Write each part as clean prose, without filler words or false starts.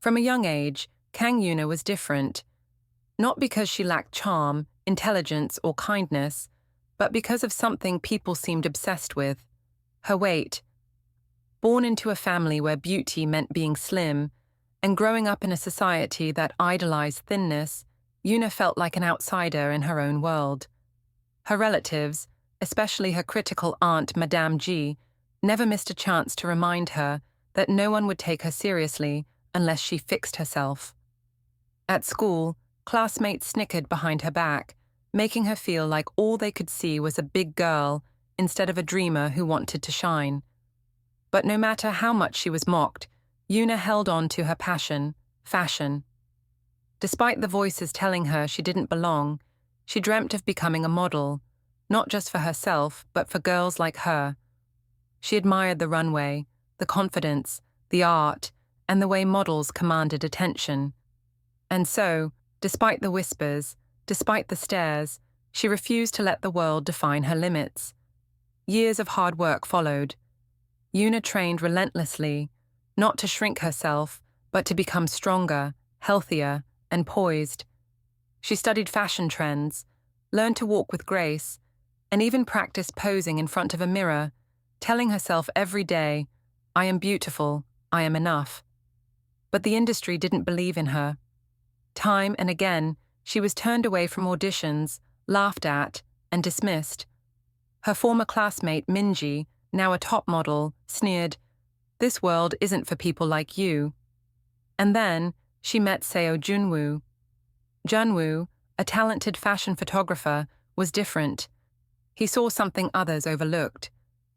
From a young age, Kang Yuna was different, not because she lacked charm, intelligence, or kindness, but because of something people seemed obsessed with: her weight. Born into a family where beauty meant being slim, and growing up in a society that idolized thinness, Yuna felt like an outsider in her own world. Her relatives, especially her critical aunt Madame G, never missed a chance to remind her that no one would take her seriously unless she fixed herself. At school, classmates snickered behind her back, making her feel like all they could see was a big girl instead of a dreamer who wanted to shine. But no matter how much she was mocked, Yuna held on to her passion, fashion. Despite the voices telling her she didn't belong, she dreamt of becoming a model, not just for herself, but for girls like her. She admired the runway, the confidence, the art, and the way models commanded attention. And so, despite the whispers, despite the stares, she refused to let the world define her limits. Years of hard work followed. Yuna trained relentlessly, not to shrink herself, but to become stronger, healthier, and poised. She studied fashion trends, learned to walk with grace, and even practiced posing in front of a mirror, telling herself every day, "I am beautiful, I am enough." But the industry didn't believe in her. Time and again, she was turned away from auditions, laughed at, and dismissed. Her former classmate Minji, now a top model, sneered, "This world isn't for people like you." And then she met Seo Junwoo. Junwoo, a talented fashion photographer, was different. He saw something others overlooked: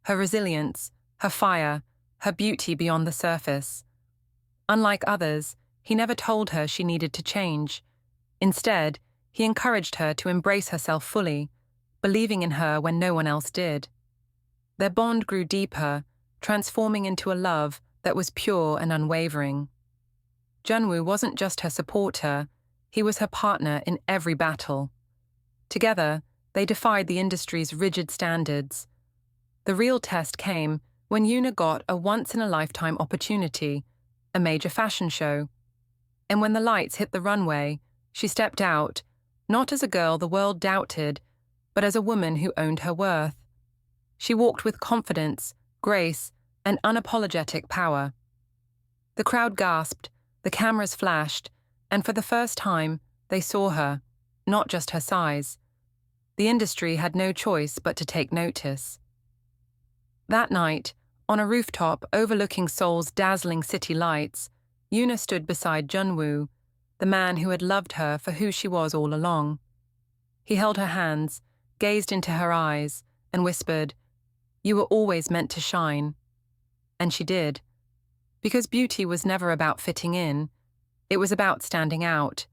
her resilience, her fire, her beauty beyond the surface. Unlike others, he never told her she needed to change. Instead, he encouraged her to embrace herself fully, believing in her when no one else did. Their bond grew deeper, transforming into a love that was pure and unwavering. Junwoo wasn't just her supporter, he was her partner in every battle. Together, they defied the industry's rigid standards. The real test came when Yuna got a once-in-a-lifetime opportunity, a major fashion show. And when the lights hit the runway, she stepped out, not as a girl the world doubted, but as a woman who owned her worth. She walked with confidence, grace, and unapologetic power. The crowd gasped, the cameras flashed, and for the first time, they saw her, not just her size. The industry had no choice but to take notice. That night, on a rooftop overlooking Seoul's dazzling city lights, Yuna stood beside Junwoo, the man who had loved her for who she was all along. He held her hands, gazed into her eyes, and whispered, "You were always meant to shine." And she did. Because beauty was never about fitting in, it was about standing out.